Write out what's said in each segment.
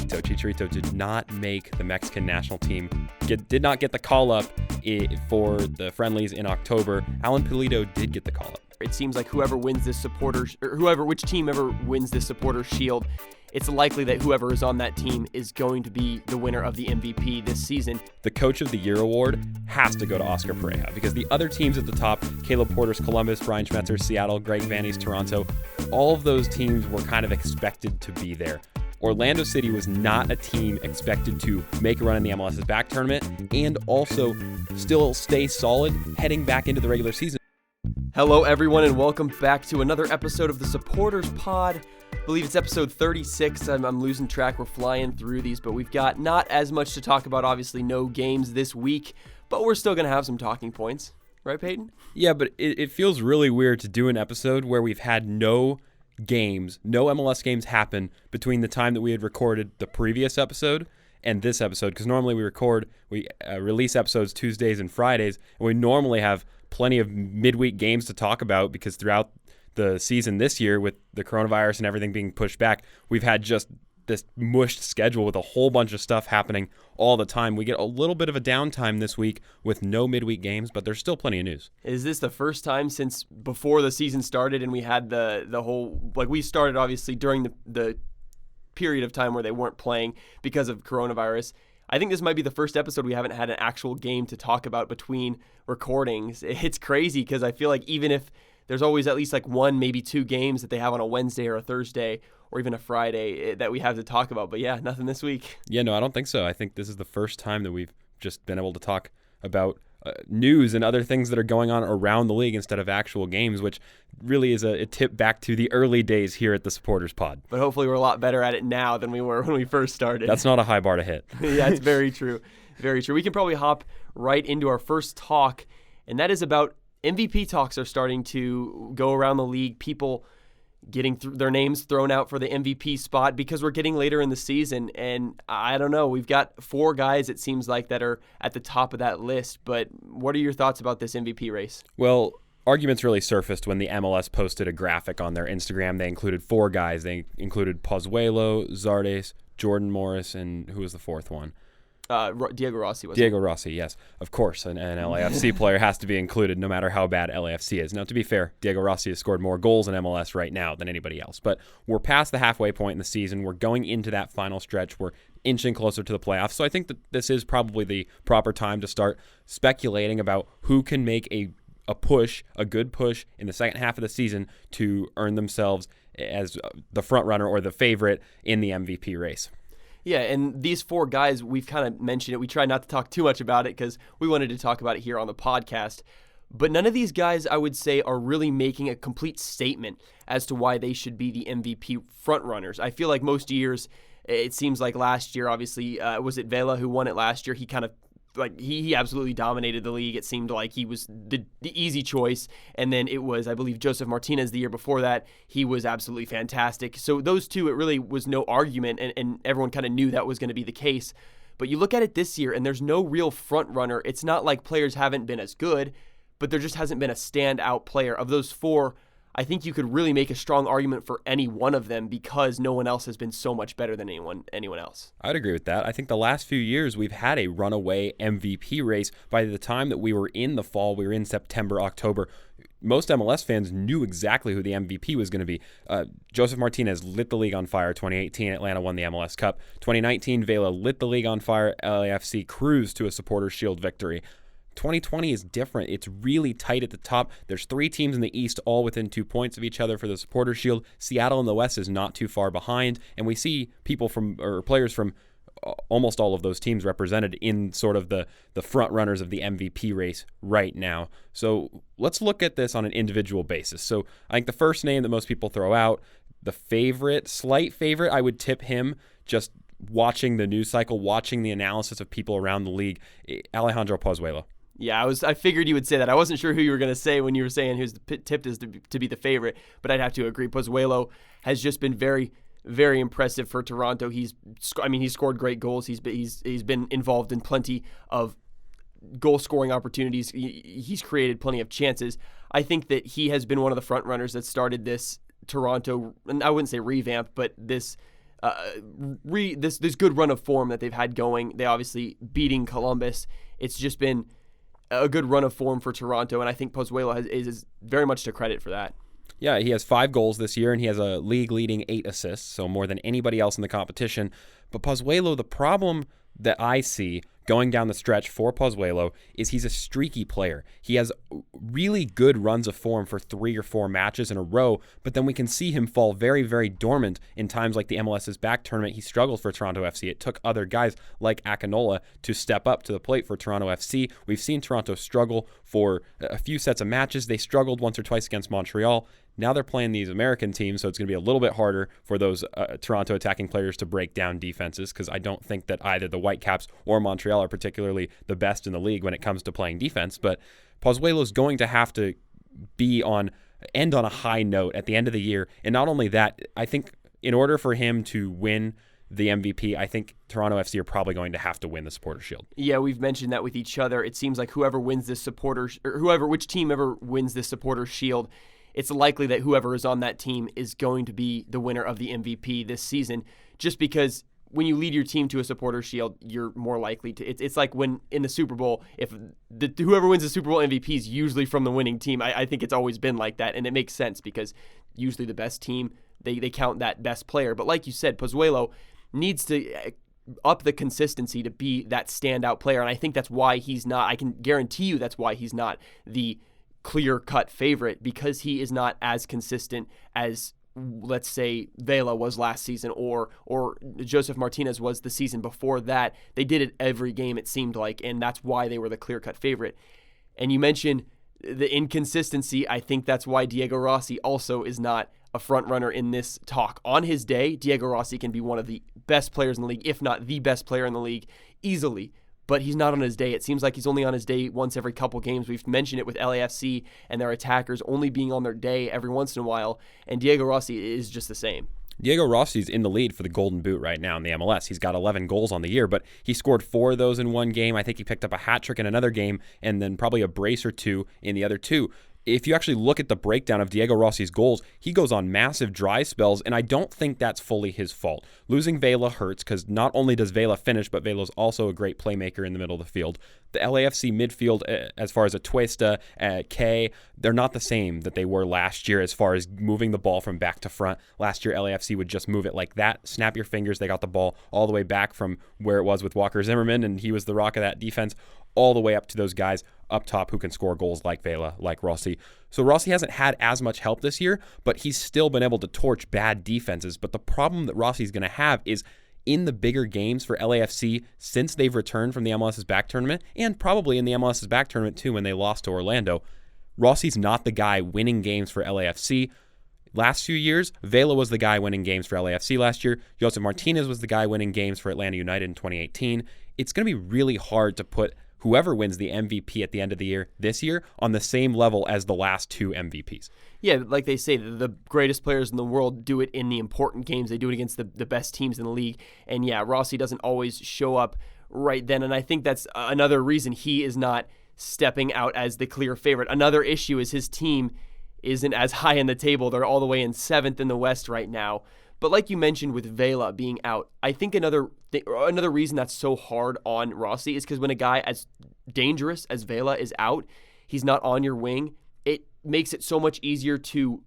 Chicharito. Chicharito did not make the Mexican national team, did not get the call-up for the friendlies in October. Alan Pulido did get the call-up. It seems like which team ever wins this supporter shield, it's likely that whoever is on that team is going to be the winner of the MVP this season. The Coach of the Year award has to go to Oscar Pareja because the other teams at the top, Caleb Porter's Columbus, Brian Schmetzer's Seattle, Greg Vanney's Toronto, all of those teams were kind of expected to be there. Orlando City was not a team expected to make a run in the MLS's back tournament and also still stay solid heading back into the regular season. Hello, everyone, and welcome back to another episode of the Supporters Pod. I believe it's episode 36. I'm losing track. We're flying through these, but we've got not as much to talk about. Obviously, no games this week, but we're still going to have some talking points. Right, Peyton? Yeah, but it feels really weird to do an episode where we've had no games, no MLS games happen between the time that we had recorded the previous episode and this episode, because normally we release episodes Tuesdays and Fridays, and we normally have plenty of midweek games to talk about because throughout the season this year with the coronavirus and everything being pushed back, we've had just this mushed schedule with a whole bunch of stuff happening all the time. We get a little bit of a downtime this week with no midweek games, but there's still plenty of news. Is this the first time since before the season started and we had the whole, like we started obviously during the period of time where they weren't playing because of coronavirus? I think this might be the first episode we haven't had an actual game to talk about between recordings. It's crazy because I feel like even if there's always at least like one, maybe two games that they have on a Wednesday or a Thursday or even a Friday that we have to talk about. But yeah, nothing this week. Yeah, no, I don't think so. I think this is the first time that we've just been able to talk about news and other things that are going on around the league instead of actual games, which really is a tip back to the early days here at the Supporters Pod. But hopefully we're a lot better at it now than we were when we first started. That's not a high bar to hit. Yeah, it's very true. Very true. We can probably hop right into our first talk, and that is about MVP talks are starting to go around the league. People getting their names thrown out for the MVP spot because we're getting later in the season. And I don't know, we've got four guys, it seems like, that are at the top of that list. But what are your thoughts about this MVP race? Well, arguments really surfaced when the MLS posted a graphic on their Instagram. They included four guys. They included Pozuelo, Zardes, Jordan Morris, and who was the fourth one? Diego Rossi was Diego Rossi, yes. Of course, an LAFC player has to be included no matter how bad LAFC is. Now, to be fair, Diego Rossi has scored more goals in MLS right now than anybody else. But we're past the halfway point in the season. We're going into that final stretch. We're inching closer to the playoffs. So I think that this is probably the proper time to start speculating about who can make a good push in the second half of the season to earn themselves as the front runner or the favorite in the MVP race. Yeah, and these four guys, we've kind of mentioned it. We try not to talk too much about it because we wanted to talk about it here on the podcast. But none of these guys, I would say, are really making a complete statement as to why they should be the MVP frontrunners. I feel like most years, it seems like last year, obviously, was it Vela who won it last year? He kind of he absolutely dominated the league. It seemed like he was the easy choice. And then it was, I believe, Joseph Martinez the year before that. He was absolutely fantastic. So those two, it really was no argument, and everyone kind of knew that was going to be the case. But you look at it this year, and there's no real front runner. It's not like players haven't been as good, but there just hasn't been a standout player. Of those four, I think you could really make a strong argument for any one of them because no one else has been so much better than anyone else. I'd agree with that. I think the last few years we've had a runaway MVP race. By the time that we were in the fall, we were in September, October, most MLS fans knew exactly who the MVP was going to be. Joseph Martinez lit the league on fire. 2018, Atlanta won the MLS Cup. 2019, Vela lit the league on fire. LAFC cruised to a Supporters Shield victory. 2020 is different. It's really tight at the top. There's three teams in the East all within 2 points of each other for the Supporters Shield. Seattle in the West is not too far behind, and we see players from almost all of those teams represented in sort of the front runners of the MVP race right now. So let's look at this on an individual basis. So I think the first name that most people throw out, the slight favorite, I would tip him just watching the news cycle, watching the analysis of people around the league, Alejandro Pozuelo. Yeah, I figured you would say that. I wasn't sure who you were going to say when you were saying who's tipped as to be the favorite, but I'd have to agree. Pozuelo has just been very, very impressive for Toronto. He's scored great goals. He's been involved in plenty of goal-scoring opportunities. He's created plenty of chances. I think that he has been one of the front runners that started this Toronto, and I wouldn't say revamp, but this this good run of form that they've had going. They obviously beating Columbus. It's just been a good run of form for Toronto, and I think Pozuelo is very much to credit for that. Yeah, he has 5 goals this year, and he has a league-leading 8 assists, so more than anybody else in the competition. But Pozuelo, the problem that I see going down the stretch for Pozuelo is he's a streaky player. He has really good runs of form for 3 or 4 matches in a row, but then we can see him fall very, very dormant in times like the MLS's back tournament. He struggled for Toronto FC. It took other guys like Akinola to step up to the plate for Toronto FC. We've seen Toronto struggle for a few sets of matches. They struggled once or twice against Montreal. Now they're playing these American teams, so it's going to be a little bit harder for those Toronto attacking players to break down defenses, because I don't think that either the Whitecaps or Montreal are particularly the best in the league when it comes to playing defense. But Pozuelo is going to have to end on a high note at the end of the year. And not only that, I think in order for him to win the MVP, I think Toronto FC are probably going to have to win the Supporters' Shield. Yeah, we've mentioned that with each other. It seems like which team ever wins this Supporters' Shield, it's likely that whoever is on that team is going to be the winner of the MVP this season, just because when you lead your team to a Supporters' Shield, you're more likely to. It's like when in the Super Bowl, if whoever wins the Super Bowl MVP is usually from the winning team. I think it's always been like that, and it makes sense because usually the best team, they count that best player. But like you said, Pozuelo needs to up the consistency to be that standout player, and I think that's why he's not. I can guarantee you that's why he's not the clear-cut favorite, because he is not as consistent as, let's say, Vela was last season or Joseph Martinez was the season before that. They did it every game, it seemed like, and that's why they were the clear-cut favorite. And you mentioned the inconsistency. I think that's why Diego Rossi also is not a front runner in this talk. On his day, Diego Rossi can be one of the best players in the league, if not the best player in the league, easily. But he's not on his day. It seems like he's only on his day once every couple games. We've mentioned it with LAFC and their attackers only being on their day every once in a while, and Diego Rossi is just the same. Diego Rossi's in the lead for the Golden Boot right now in the MLS. He's got 11 goals on the year, but he scored 4 of those in one game. I think he picked up a hat trick in another game, and then probably a brace or 2 in the other 2. If you actually look at the breakdown of Diego Rossi's goals, he goes on massive dry spells, and I don't think that's fully his fault. Losing Vela hurts, because not only does Vela finish, but Vela's also a great playmaker in the middle of the field. The LAFC midfield, as far as Atuesta, Kay, they're not the same that they were last year as far as moving the ball from back to front. Last year, LAFC would just move it like that, snap your fingers, they got the ball all the way back from where it was with Walker Zimmerman, and he was the rock of that defense, all the way up to those guys up top who can score goals like Vela, like Rossi. So Rossi hasn't had as much help this year, but he's still been able to torch bad defenses. But the problem that Rossi's going to have is in the bigger games for LAFC since they've returned from the MLS's back tournament, and probably in the MLS's back tournament too when they lost to Orlando, Rossi's not the guy winning games for LAFC. Last few years, Vela was the guy winning games for LAFC last year. Joseph Martinez was the guy winning games for Atlanta United in 2018. It's going to be really hard to put whoever wins the MVP at the end of the year this year on the same level as the last 2 MVPs. Yeah, like they say, the greatest players in the world do it in the important games. They do it against the best teams in the league. And yeah, Rossi doesn't always show up right then. And I think that's another reason he is not stepping out as the clear favorite. Another issue is his team isn't as high in the table. They're all the way in 7th in the West right now. But like you mentioned with Vela being out, I think another reason that's so hard on Rossi is because when a guy as dangerous as Vela is out, he's not on your wing, it makes it so much easier to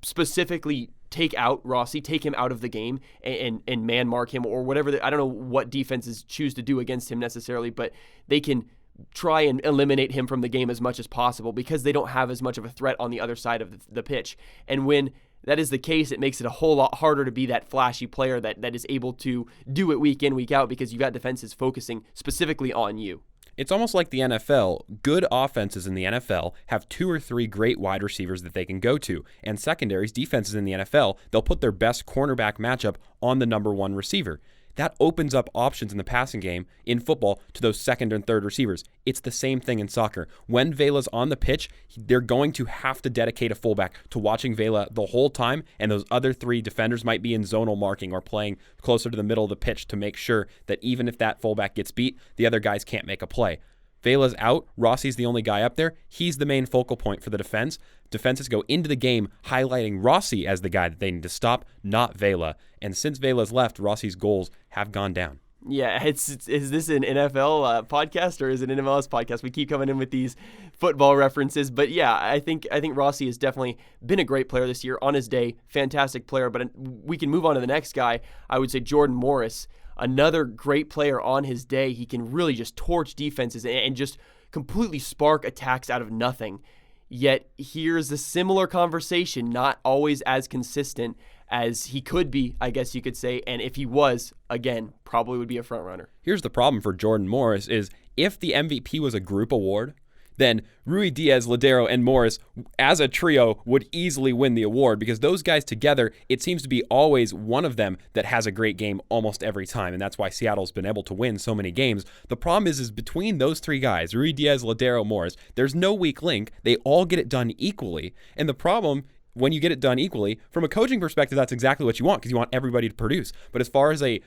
specifically take out Rossi, take him out of the game, and man mark him or whatever. I don't know what defenses choose to do against him necessarily, but they can try and eliminate him from the game as much as possible because they don't have as much of a threat on the other side of the pitch. And when that is the case, it makes it a whole lot harder to be that flashy player that is able to do it week in, week out, because you've got defenses focusing specifically on you. It's almost like the NFL. Good offenses in the NFL have 2 or 3 great wide receivers that they can go to. And secondaries, defenses in the NFL, they'll put their best cornerback matchup on the number 1 receiver. That opens up options in the passing game in football to those second and third receivers. It's the same thing in soccer. When Vela's on the pitch, they're going to have to dedicate a fullback to watching Vela the whole time, and those other 3 defenders might be in zonal marking or playing closer to the middle of the pitch to make sure that even if that fullback gets beat, the other guys can't make a play. Vela's out. Rossi's the only guy up there. He's the main focal point for the defense. Defenses go into the game highlighting Rossi as the guy that they need to stop, not Vela. And since Vela's left, Rossi's goals have gone down. Yeah, is this an NFL podcast or is it an MLS podcast? We keep coming in with these football references, but yeah, I think Rossi has definitely been a great player this year on his day, fantastic player. But we can move on to the next guy. I would say Jordan Morris, another great player on his day. He can really just torch defenses and just completely spark attacks out of nothing. Yet here's a similar conversation, not always as consistent as he could be, I guess you could say. And if he was, again, probably would be a front runner. Here's the problem for Jordan Morris is if the MVP was a group award, then Rui Diaz, Ladero, and Morris as a trio would easily win the award because those guys together, it seems to be always one of them that has a great game almost every time, and that's why Seattle's been able to win so many games. The problem is between those three guys, Rui Diaz, Ladero, Morris, there's no weak link. They all get it done equally, and the problem when you get it done equally, from a coaching perspective, that's exactly what you want because you want everybody to produce. But as far as a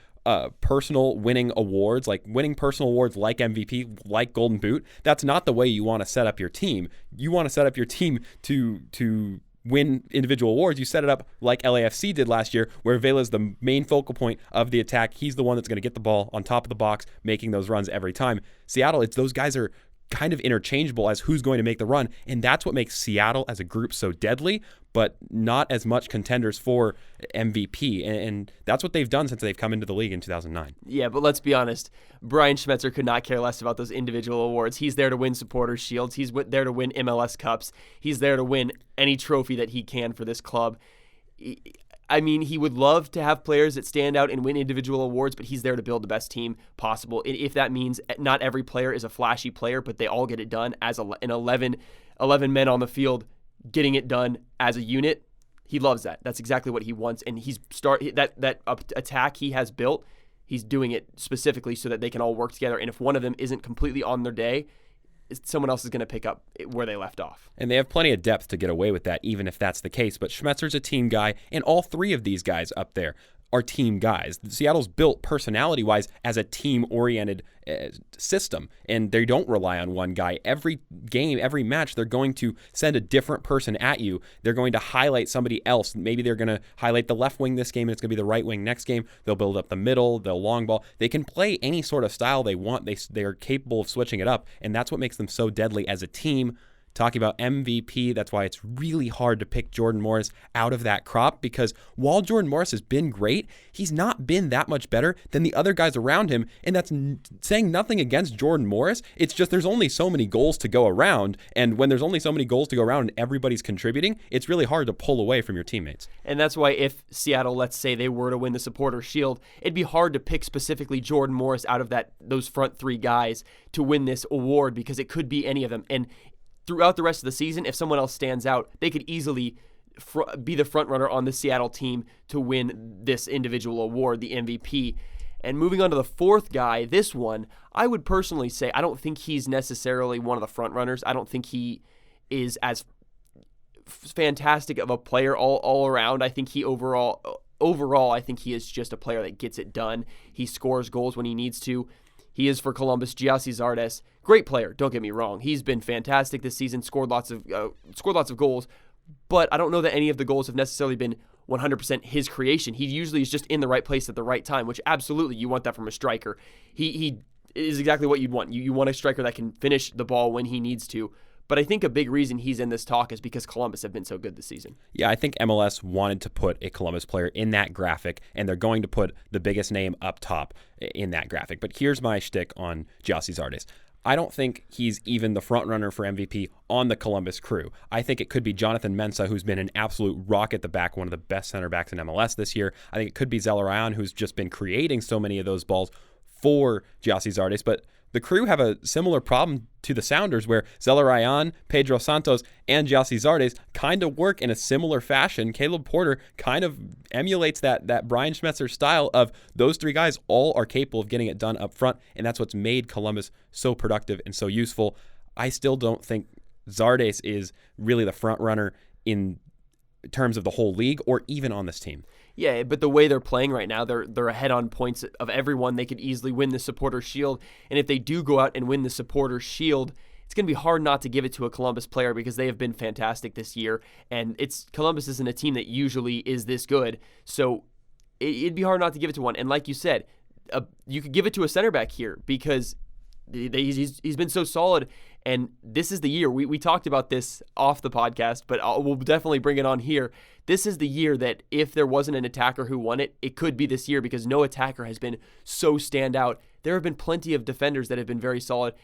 personal winning awards, like winning personal awards like MVP, like Golden Boot, that's not the way you want to set up your team. You want to set up your team to win individual awards. You set it up like LAFC did last year, where Vela's the main focal point of the attack. He's the one that's going to get the ball on top of the box, making those runs every time. Seattle, it's those guys are kind of interchangeable as who's going to make the run, and that's what makes Seattle as a group so deadly, but not as much contenders for MVP, and that's what they've done since they've come into the league in 2009. Yeah, but let's be honest, Brian Schmetzer could not care less about those individual awards. He's there to win Supporters Shields. He's there to win MLS Cups. He's there to win any trophy that he can for this club. I mean, he would love to have players that stand out and win individual awards, but he's there to build the best team possible. If that means not every player is a flashy player, but they all get it done as an 11 men on the field getting it done as a unit, he loves that. That's exactly what he wants. And that attack he has built, he's doing it specifically so that they can all work together. And if one of them isn't completely on their day, someone else is going to pick up where they left off. And they have plenty of depth to get away with that, even if that's the case. But Schmetzer's a team guy, and all three of these guys up there are team guys. Seattle's built personality-wise as a team-oriented system, and they don't rely on one guy. Every game, every match, they're going to send a different person at you. They're going to highlight somebody else. Maybe they're going to highlight the left wing this game, and it's going to be the right wing next game. They'll build up the middle, they'll long ball. They can play any sort of style they want. They are capable of switching it up, and that's what makes them so deadly as a team. Talking about MVP, that's why it's really hard to pick Jordan Morris out of that crop, because while Jordan Morris has been great, he's not been that much better than the other guys around him, and that's saying nothing against Jordan Morris. It's just there's only so many goals to go around, and when there's only so many goals to go around and everybody's contributing, it's really hard to pull away from your teammates. And that's why if Seattle, let's say they were to win the Supporters Shield, it'd be hard to pick specifically Jordan Morris out of those front three guys to win this award, because it could be any of them. And throughout the rest of the season, if someone else stands out, they could easily be the front runner on the Seattle team to win this individual award, the MVP. And moving on to the fourth guy, this one, I would personally say I don't think he's necessarily one of the front runners. I don't think he is as fantastic of a player all around. I think he overall, I think he is just a player that gets it done. He scores goals when he needs to. He is for Columbus, Gyasi Zardes. Great player, don't get me wrong. He's been fantastic this season, scored lots of goals, but I don't know that any of the goals have necessarily been 100% his creation. He usually is just in the right place at the right time, which absolutely you want that from a striker. He is exactly what you'd want. You want a striker that can finish the ball when he needs to. But I think a big reason he's in this talk is because Columbus have been so good this season. Yeah, I think MLS wanted to put a Columbus player in that graphic, and they're going to put the biggest name up top in that graphic. But here's my shtick on Gyasi Zardes. I don't think he's even the front runner for MVP on the Columbus crew. I think it could be Jonathan Mensah, who's been an absolute rock at the back, one of the best center backs in MLS this year. I think it could be Zelarayan, who's just been creating so many of those balls for Gyasi Zardes. But the crew have a similar problem to the Sounders, where Zelarayan, Pedro Santos, and Gyasi Zardes kind of work in a similar fashion. Caleb Porter kind of emulates that Brian Schmetzer style of those three guys all are capable of getting it done up front, and that's what's made Columbus so productive and so useful. I still don't think Zardes is really the front runner in terms of the whole league or even on this team. Yeah, but the way they're playing right now, they're ahead on points of everyone. They could easily win the Supporters' Shield, and if they do go out and win the Supporters' Shield, it's going to be hard not to give it to a Columbus player because they have been fantastic this year, and Columbus isn't a team that usually is this good, so it'd be hard not to give it to one. And like you said, you could give it to a center back here because he's been so solid, and this is the year. We talked about this off the podcast, but we'll definitely bring it on here. This is the year that if there wasn't an attacker who won it, it could be this year because no attacker has been so standout. There have been plenty of defenders that have been very solid,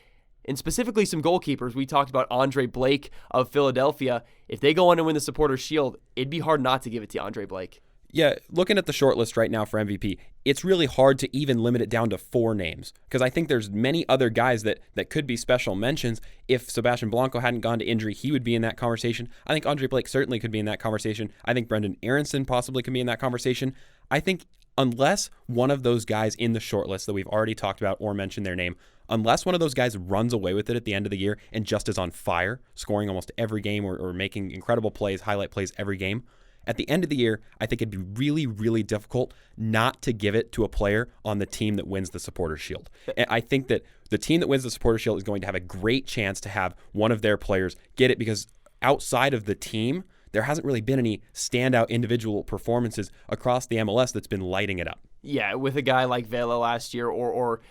and specifically some goalkeepers. We talked about Andre Blake of Philadelphia. If they go on and win the Supporters' Shield, it'd be hard not to give it to Andre Blake. Yeah, looking at the short list right now for MVP, it's really hard to even limit it down to 4 names because I think there's many other guys that could be special mentions. If Sebastian Blanco hadn't gone to injury, he would be in that conversation. I think Andre Blake certainly could be in that conversation. I think Brendan Aronson possibly could be in that conversation. I think unless one of those guys in the short list that we've already talked about or mentioned their name, unless one of those guys runs away with it at the end of the year and just is on fire, scoring almost every game or making incredible plays, highlight plays every game, at the end of the year, I think it'd be really, really difficult not to give it to a player on the team that wins the Supporters' Shield. And I think that the team that wins the Supporters' Shield is going to have a great chance to have one of their players get it because outside of the team, there hasn't really been any standout individual performances across the MLS that's been lighting it up. Yeah, with a guy like Vela last year or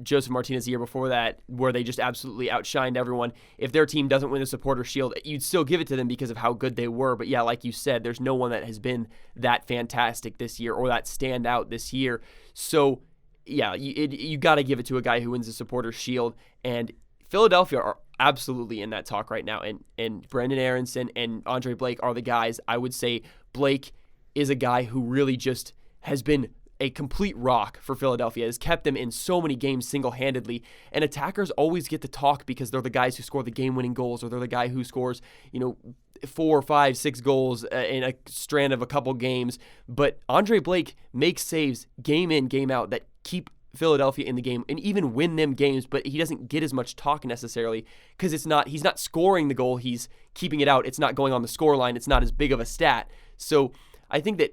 Joseph Martinez the year before that, where they just absolutely outshined everyone. If their team doesn't win the Supporters' Shield, you'd still give it to them because of how good they were. But yeah, like you said, there's no one that has been that fantastic this year or that stand out this year. So yeah, you got to give it to a guy who wins the Supporters' Shield. And Philadelphia are absolutely in that talk right now. And Brendan Aronson and Andre Blake are the guys. I would say Blake is a guy who really just has been a complete rock for Philadelphia, has kept them in so many games single-handedly, and attackers always get to talk because they're the guys who score the game-winning goals, or they're the guy who scores, 4, 5, 6 goals in a strand of a couple games. But Andre Blake makes saves game in, game out that keep Philadelphia in the game and even win them games, but he doesn't get as much talk necessarily because he's not scoring the goal, he's keeping it out. It's not going on the score line. It's not as big of a stat. So I think that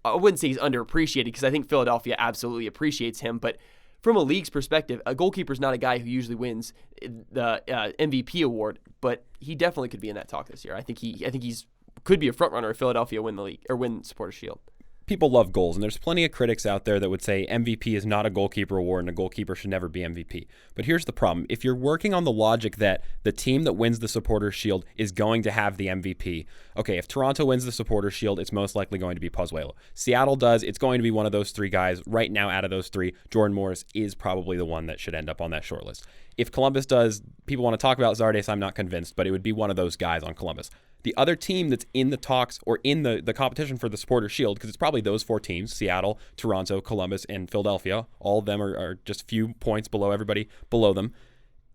I wouldn't say he's underappreciated because I think Philadelphia absolutely appreciates him. But from a league's perspective, a goalkeeper is not a guy who usually wins the MVP award, but he definitely could be in that talk this year. I think he's could be a front runner if Philadelphia win the league or win Supporters' Shield. People love goals, and there's plenty of critics out there that would say MVP is not a goalkeeper award and a goalkeeper should never be MVP. But here's the problem. If you're working on the logic that the team that wins the Supporters' Shield is going to have the MVP, okay, if Toronto wins the Supporters' Shield, it's most likely going to be Pozuelo. Seattle does, it's going to be one of those 3 guys. Right now, out of those 3, Jordan Morris is probably the one that should end up on that short list. If Columbus does, people want to talk about Zardes, I'm not convinced, but it would be one of those guys on Columbus. The other team that's in the talks or in the competition for the Supporters' Shield, because it's probably those 4 teams, Seattle, Toronto, Columbus, and Philadelphia, all of them are just a few points below everybody below them.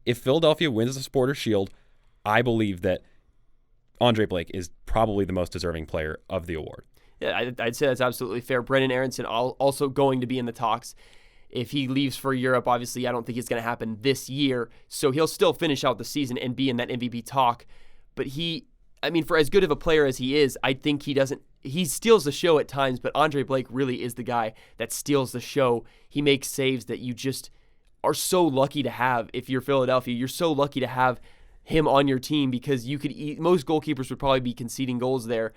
If Philadelphia wins the Supporters' Shield, I believe that Andre Blake is probably the most deserving player of the award. Yeah, I'd say that's absolutely fair. Brendan Aronson also going to be in the talks. If he leaves for Europe, obviously I don't think it's going to happen this year, so he'll still finish out the season and be in that MVP talk. But for as good of a player as he is, I think he steals the show at times, but Andre Blake really is the guy that steals the show. He makes saves that you just are so lucky to have. If you're Philadelphia, you're so lucky to have him on your team because most goalkeepers would probably be conceding goals there.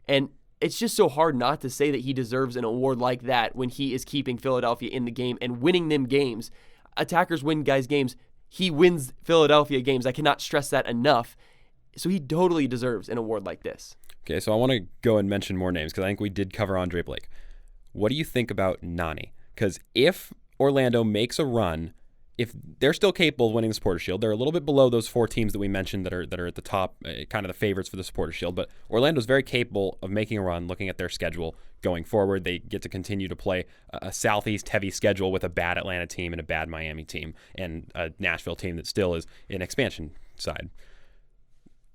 And it's just so hard not to say that he deserves an award like that when he is keeping Philadelphia in the game and winning them games. Attackers win guys games. He wins Philadelphia games. I cannot stress that enough. So he totally deserves an award like this. Okay, so I want to go and mention more names because I think we did cover Andre Blake. What do you think about Nani? Because if Orlando makes a run, if they're still capable of winning the Supporters' Shield, they're a little bit below those 4 teams that we mentioned that are at the top, kind of the favorites for the Supporters' Shield. But Orlando's very capable of making a run, looking at their schedule going forward. They get to continue to play a Southeast-heavy schedule with a bad Atlanta team and a bad Miami team and a Nashville team that still is an expansion side.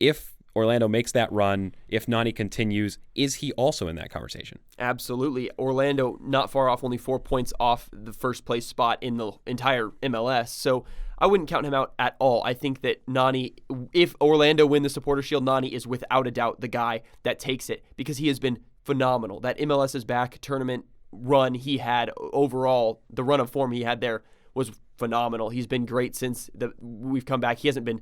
If Orlando makes that run, if Nani continues, is he also in that conversation? Absolutely. Orlando not far off, only 4 points off the first place spot in the entire MLS. So I wouldn't count him out at all. I think that Nani, if Orlando win the Supporters' Shield, Nani is without a doubt the guy that takes it because he has been phenomenal. That MLS is Back tournament run he had overall, the run of form he had there was phenomenal. He's been great since we've come back. He hasn't been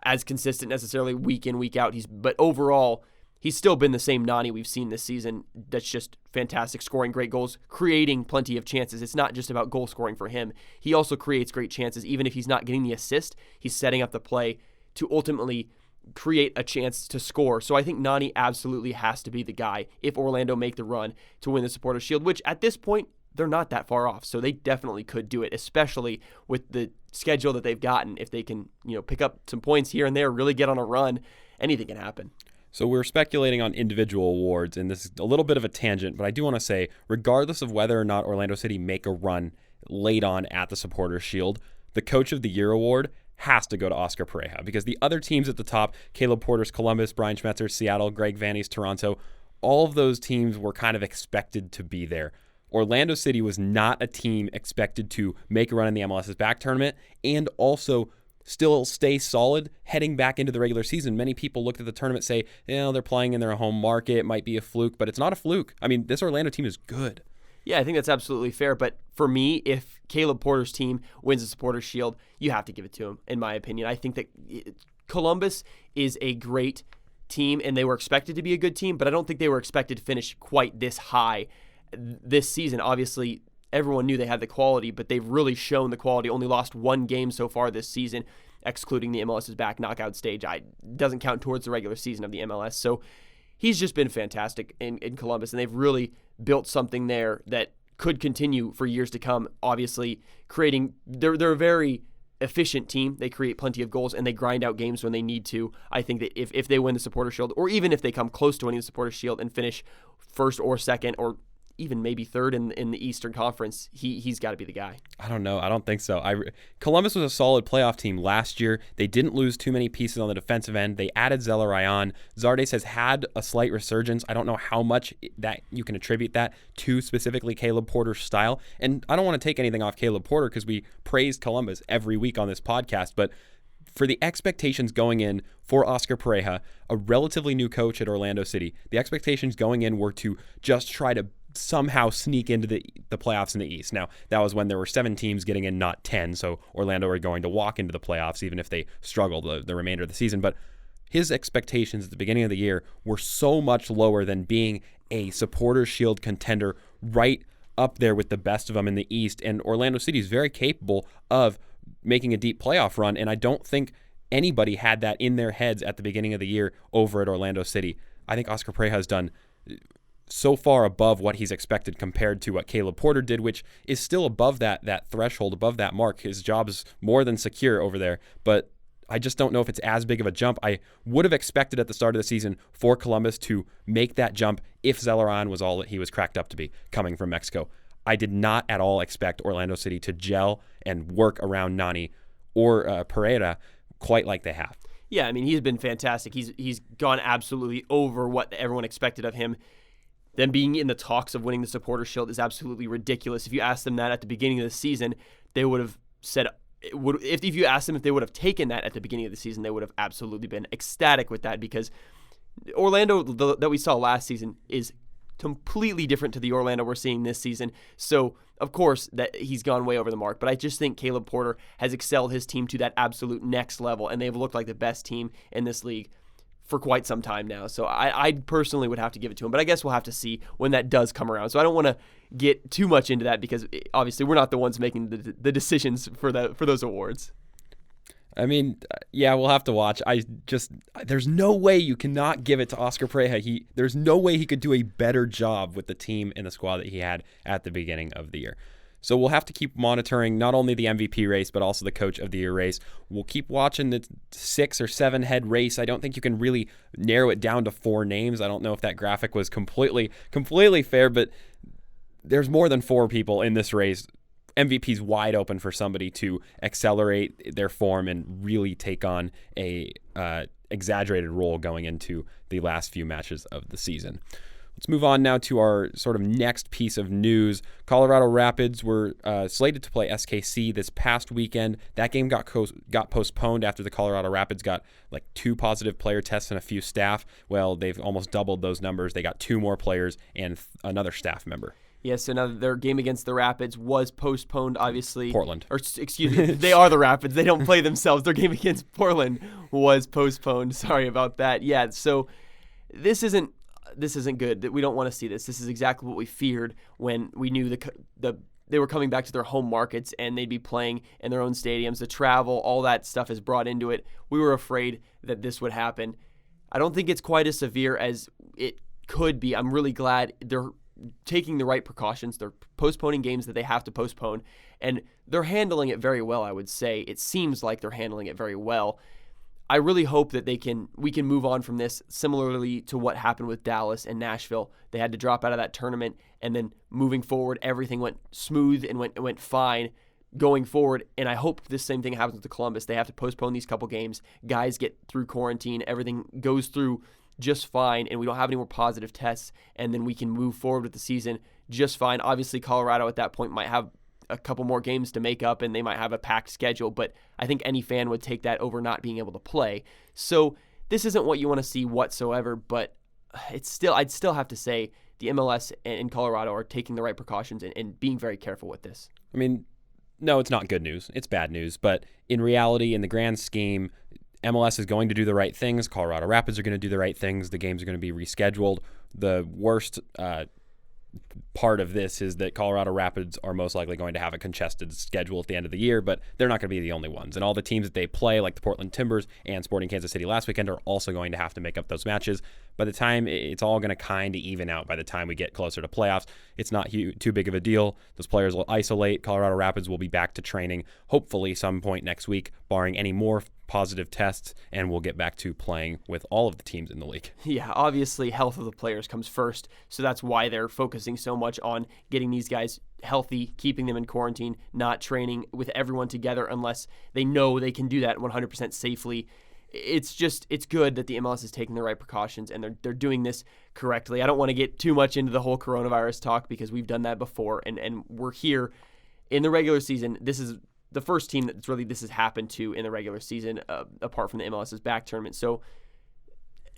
as consistent necessarily week in, week out. But overall, he's still been the same Nani we've seen this season. That's just fantastic, scoring great goals, creating plenty of chances. It's not just about goal scoring for him. He also creates great chances. Even if he's not getting the assist, he's setting up the play to ultimately create a chance to score. So I think Nani absolutely has to be the guy if Orlando make the run to win the Supporters' Shield, which at this point, they're not that far off. So they definitely could do it, especially with the schedule that they've gotten. If they can, pick up some points here and there, really get on a run, anything can happen. So we're speculating on individual awards, and this is a little bit of a tangent, but I do want to say, regardless of whether or not Orlando City make a run late on at the Supporters' Shield, the Coach of the Year award has to go to Oscar Pareja, because the other teams at the top, Caleb Porter's Columbus, Brian Schmetzer's Seattle, Greg Vanney's Toronto, all of those teams were kind of expected to be there. Orlando City was not a team expected to make a run in the MLS's Back tournament and also still stay solid heading back into the regular season. Many people looked at the tournament and say, they're playing in their home market, it might be a fluke, but it's not a fluke. I mean, this Orlando team is good. Yeah, I think that's absolutely fair. But for me, if Caleb Porter's team wins the Supporters' Shield, you have to give it to him, in my opinion. I think that Columbus is a great team, and they were expected to be a good team, but I don't think they were expected to finish quite this high this season. Obviously, everyone knew they had the quality, but they've really shown the quality. Only lost one game so far this season, excluding the MLS's Back knockout stage. Doesn't count towards the regular season of the MLS. So he's just been fantastic in Columbus, and they've really built something there that could continue for years to come. Obviously, they're a very efficient team. They create plenty of goals, and they grind out games when they need to. I think that if they win the Supporters' Shield, or even if they come close to winning the Supporters' Shield and finish first or second, or even maybe third in the Eastern Conference, he's got to be the guy. I don't know. I don't think so. Columbus was a solid playoff team last year. They didn't lose too many pieces on the defensive end. They added Zelarayan. Zardes has had a slight resurgence. I don't know how much that you can attribute that to specifically Caleb Porter's style. And I don't want to take anything off Caleb Porter because we praised Columbus every week on this podcast, but for the expectations going in for Oscar Pareja, a relatively new coach at Orlando City, the expectations going in were to just try to somehow sneak into the playoffs in the East. Now, that was when there were 7 teams getting in, not 10, so Orlando were going to walk into the playoffs even if they struggled the remainder of the season. But his expectations at the beginning of the year were so much lower than being a Supporters' Shield contender right up there with the best of them in the East, and Orlando City is very capable of making a deep playoff run, and I don't think anybody had that in their heads at the beginning of the year over at Orlando City. I think Oscar Pareja has done so far above what he's expected compared to what Caleb Porter did, which is still above that threshold, above that mark. His job is more than secure over there, but I just don't know if it's as big of a jump. I would have expected at the start of the season for Columbus to make that jump if Zelarayan was all that he was cracked up to be coming from Mexico. I did not at all expect Orlando City to gel and work around Nani or Pereira quite like they have. Yeah, I mean, he's been fantastic. He's gone absolutely over what everyone expected of him. Them being in the talks of winning the Supporters' Shield is absolutely ridiculous. If you asked them that at the beginning of the season, they would have said, if you asked them if they would have taken that at the beginning of the season, they would have absolutely been ecstatic with that, because Orlando that we saw last season is completely different to the Orlando we're seeing this season. So, of course, that he's gone way over the mark. But I just think Caleb Porter has excelled his team to that absolute next level, and they've looked like the best team in this league for quite some time now. So I personally would have to give it to him, but I guess we'll have to see when that does come around. So I don't want to get too much into that because obviously we're not the ones making the decisions for those awards. I mean, yeah, we'll have to watch. There's no way you cannot give it to Oscar Pareja. There's no way he could do a better job with the team and the squad that he had at the beginning of the year. So we'll have to keep monitoring not only the MVP race, but also the Coach of the Year race. We'll keep watching the 6 or 7 head race. I don't think you can really narrow it down to 4 names. I don't know if that graphic was completely fair, but there's more than 4 people in this race. MVP's wide open for somebody to accelerate their form and really take on a exaggerated role going into the last few matches of the season. Let's move on now to our sort of next piece of news. Colorado Rapids were slated to play SKC this past weekend. That game got postponed after the Colorado Rapids got like 2 positive player tests and a few staff. Well, they've almost doubled those numbers. They got 2 more players and another staff member. Yes, so now their game against the Rapids was postponed, obviously. Portland. Or, excuse me, they are the Rapids. They don't play themselves. Their game against Portland was postponed. Sorry about that. Yeah, so this isn't good. We don't want to see this. This is exactly what we feared when we knew they were coming back to their home markets and they'd be playing in their own stadiums. The travel, all that stuff is brought into it. We were afraid that this would happen. I don't think it's quite as severe as it could be. I'm really glad they're taking the right precautions. They're postponing games that they have to postpone, and they're handling it very well, I would say. It seems like they're handling it very well. I really hope that we can move on from this, similarly to what happened with Dallas and Nashville. They had to drop out of that tournament, and then moving forward, everything went smooth and went fine going forward. And I hope the same thing happens with Columbus. They have to postpone these couple games. Guys get through quarantine. Everything goes through just fine, and we don't have any more positive tests, and then we can move forward with the season just fine. Obviously, Colorado at that point might have a couple more games to make up, and they might have a packed schedule, but I think any fan would take that over not being able to play. So this isn't what you want to see whatsoever, but I'd still have to say the MLS and Colorado are taking the right precautions and being very careful with this. I mean, no, it's not good news. It's bad news. But in reality, in the grand scheme, MLS is going to do the right things. Colorado Rapids are going to do the right things. The games are going to be rescheduled. The worst part of this is that Colorado Rapids are most likely going to have a congested schedule at the end of the year, but they're not going to be the only ones. And all the teams that they play, like the Portland Timbers and Sporting Kansas City last weekend, are also going to have to make up those matches. By the time it's all going to kind of even out, by the time we get closer to playoffs, it's not too big of a deal. Those players will isolate. Colorado Rapids will be back to training, hopefully some point next week, barring any more positive tests, and we'll get back to playing with all of the teams in the league. Yeah, obviously health of the players comes first, so that's why they're focusing so much on getting these guys healthy, keeping them in quarantine, not training with everyone together unless they know they can do that 100% safely. It's good that the MLS is taking the right precautions and they're doing this correctly. I don't want to get too much into the whole coronavirus talk because we've done that before, and we're here in the regular season. This is the first team that really this has happened to in the regular season, apart from the MLS's back tournament. So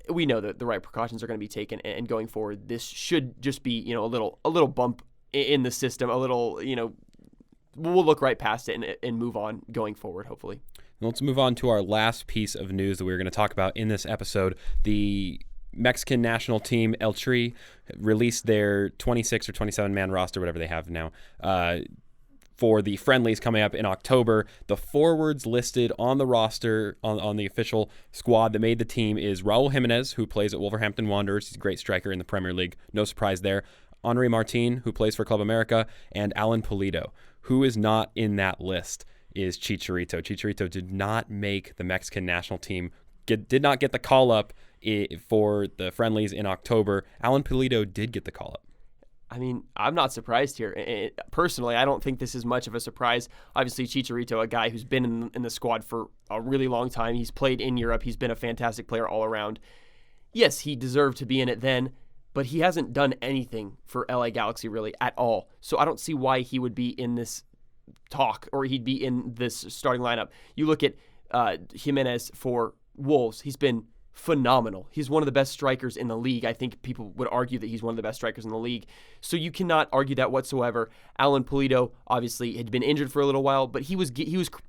we know that the right precautions are going to be taken, and going forward, this should just be a little bump in the system, a little we'll look right past it and move on going forward, hopefully. Let's move on to our last piece of news that we're going to talk about in this episode. The Mexican national team, El Tri, released their 26 or 27-man roster, whatever they have now, for the friendlies coming up in October. The forwards listed on the roster, on the official squad that made the team, is Raul Jimenez, who plays at Wolverhampton Wanderers. He's a great striker in the Premier League. No surprise there. Henry Martin, who plays for Club America, and Alan Pulido. Who is not in that list is Chicharito. Chicharito did not make the Mexican national team, did not get the call-up for the friendlies in October. Alan Pulido did get the call-up. I mean, I'm not surprised here. Personally, I don't think this is much of a surprise. Obviously, Chicharito, a guy who's been in the squad for a really long time. He's played in Europe. He's been a fantastic player all around. Yes, he deserved to be in it then, but he hasn't done anything for LA Galaxy really at all. So I don't see why he would be in this talk or he'd be in this starting lineup. You look at Jimenez for Wolves. He's been phenomenal. He's one of the best strikers in the league. I think people would argue that he's one of the best strikers in the league. So you cannot argue that whatsoever. Alan Pulido obviously had been injured for a little while, but he was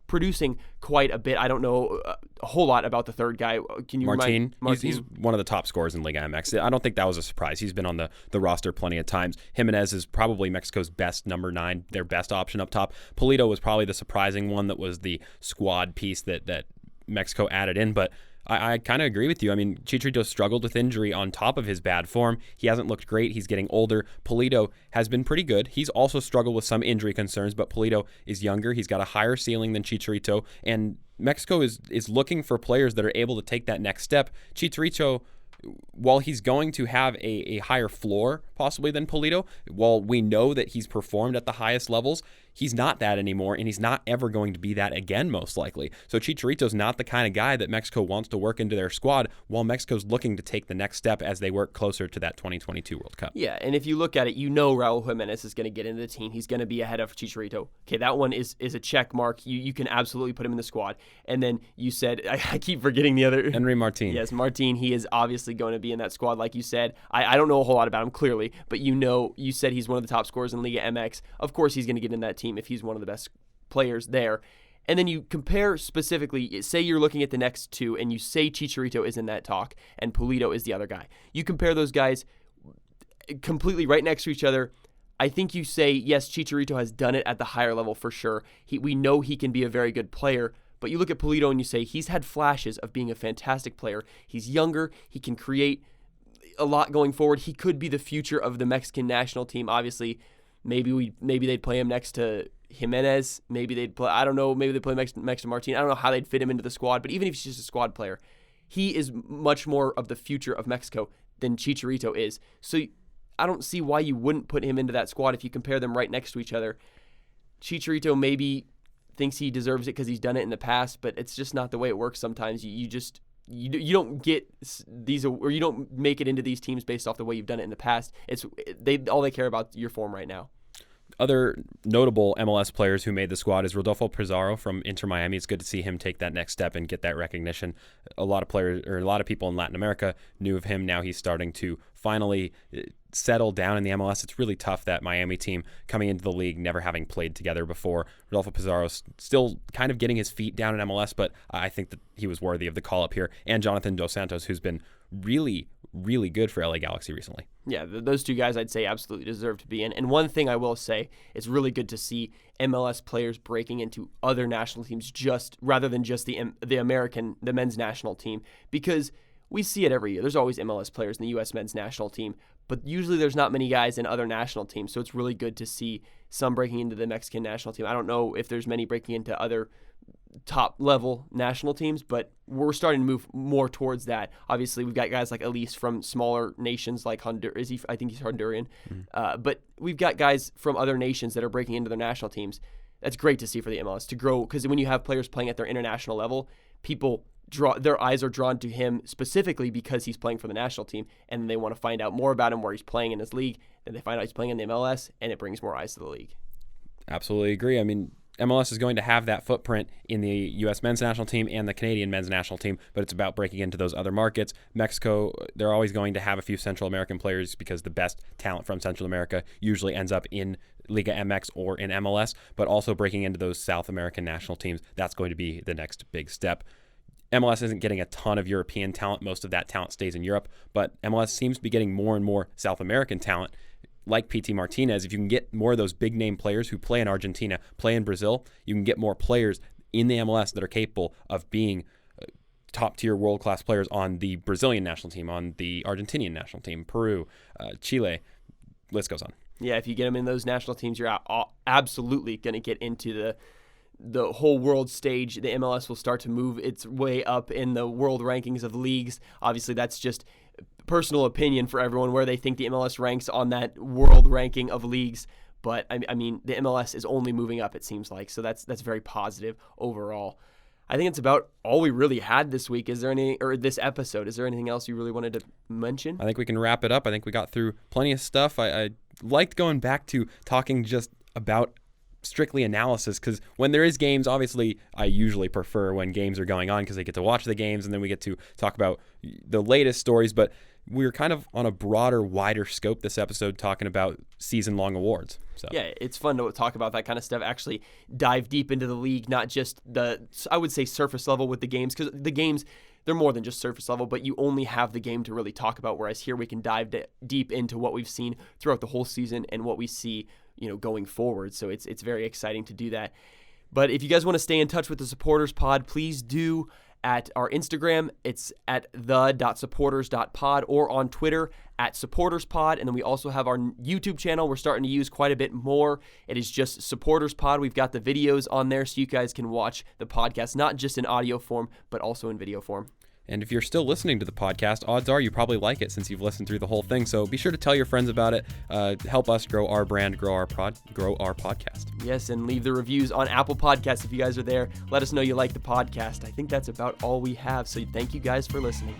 producing quite a bit. I don't know a whole lot about the third guy. Can you Martin? Martin? He's one of the top scorers in Liga MX. I don't think that was a surprise. He's been on the roster plenty of times. Jimenez is probably Mexico's best number 9, their best option up top. Pulido was probably the surprising one that was the squad piece that Mexico added in, but I kind of agree with you. I mean, Chicharito struggled with injury on top of his bad form. He hasn't looked great. He's getting older. Pulido has been pretty good. He's also struggled with some injury concerns, but Pulido is younger. He's got a higher ceiling than Chicharito, and Mexico is looking for players that are able to take that next step. Chicharito, while he's going to have a higher floor, possibly than Pulido. While we know that he's performed at the highest levels, he's not that anymore, and he's not ever going to be that again, most likely. So Chicharito's not the kind of guy that Mexico wants to work into their squad, while Mexico's looking to take the next step as they work closer to that 2022 World Cup. Yeah, and if you look at it, you know Raul Jimenez is going to get into the team. He's going to be ahead of Chicharito. Okay, that one is a check mark. You can absolutely put him in the squad. And then you said, I keep forgetting the other. Henry Martin. Yes, Martin. He is obviously going to be in that squad, like you said. I don't know a whole lot about him, clearly, but you said he's one of the top scorers in Liga MX. Of course he's going to get in that team if he's one of the best players there. And then you compare specifically, say you're looking at the next two, and you say Chicharito is in that talk, and Pulido is the other guy. You compare those guys completely right next to each other. I think you say, yes, Chicharito has done it at the higher level for sure. We know he can be a very good player, but you look at Pulido and you say he's had flashes of being a fantastic player. He's younger. He can create a lot going forward. He could be the future of the Mexican national team. Obviously, maybe they'd play him next to Jimenez. Maybe they'd play, I don't know, maybe they'd play next to Martin. I don't know how they'd fit him into the squad, but even if he's just a squad player, he is much more of the future of Mexico than Chicharito is. So I don't see why you wouldn't put him into that squad if you compare them right next to each other. Chicharito maybe thinks he deserves it because he's done it in the past, but it's just not the way it works sometimes. You don't get these, or you don't make it into these teams based off the way you've done it in the past. All they care about your form right now. Other notable MLS players who made the squad is Rodolfo Pizarro from Inter Miami. It's good to see him take that next step and get that recognition. A lot of people in Latin America knew of him. Now he's starting to finally settle down in the MLS. It's really tough, that Miami team coming into the league, never having played together before. Rodolfo Pizarro's still kind of getting his feet down in MLS, but I think that he was worthy of the call up here. And Jonathan Dos Santos, who's been really, really good for LA Galaxy recently. Yeah, those two guys I'd say absolutely deserve to be in. And one thing I will say, it's really good to see MLS players breaking into other national teams rather than just the men's national team, because we see it every year. There's always MLS players in the U.S. men's national team, but usually there's not many guys in other national teams, so it's really good to see some breaking into the Mexican national team. I don't know if there's many breaking into other top-level national teams, but we're starting to move more towards that. Obviously, we've got guys like Elise from smaller nations like Honduras. I think he's Honduran. But we've got guys from other nations that are breaking into their national teams. That's great to see for the MLS to grow, because when you have players playing at their international level, their eyes are drawn to him specifically because he's playing for the national team, and they want to find out more about him, where he's playing in his league. Then they find out he's playing in the MLS, and it brings more eyes to the league. Absolutely agree. I mean, MLS is going to have that footprint in the U.S. men's national team and the Canadian men's national team, but it's about breaking into those other markets. Mexico, they're always going to have a few Central American players because the best talent from Central America usually ends up in Liga MX or in MLS, but also breaking into those South American national teams. That's going to be the next big step. MLS isn't getting a ton of European talent. Most of that talent stays in Europe, but MLS seems to be getting more and more South American talent. Like P.T. Martinez, if you can get more of those big-name players who play in Argentina, play in Brazil, you can get more players in the MLS that are capable of being top-tier world-class players on the Brazilian national team, on the Argentinian national team, Peru, Chile, list goes on. Yeah, if you get them in those national teams, you're absolutely going to get into the whole world stage. The MLS will start to move its way up in the world rankings of leagues. Obviously, that's just personal opinion for everyone where they think the MLS ranks on that world ranking of leagues. But I mean, the MLS is only moving up, it seems like. So that's very positive overall. I think it's about all we really had this week. This episode? Is there anything else you really wanted to mention? I think we can wrap it up. I think we got through plenty of stuff. I liked going back to talking just about strictly analysis, because when there is games, obviously I usually prefer when games are going on because I get to watch the games and then we get to talk about the latest stories, but we're kind of on a broader, wider scope this episode, talking about season-long awards. So yeah, it's fun to talk about that kind of stuff, actually dive deep into the league, not just I would say surface level with the games, because the games, they're more than just surface level, but you only have the game to really talk about, whereas here we can dive deep into what we've seen throughout the whole season and what we see going forward. So it's very exciting to do that. But if you guys want to stay in touch with the Supporters Pod, please do at our Instagram. It's at the.supporters.pod, or on Twitter at supporterspod. And then we also have our YouTube channel we're starting to use quite a bit more. It is just Supporters Pod. We've got the videos on there so you guys can watch the podcast, not just in audio form, but also in video form. And if you're still listening to the podcast, odds are you probably like it since you've listened through the whole thing. So be sure to tell your friends about it. Help us grow our brand, grow our podcast. Yes, and leave the reviews on Apple Podcasts if you guys are there. Let us know you like the podcast. I think that's about all we have. So thank you guys for listening.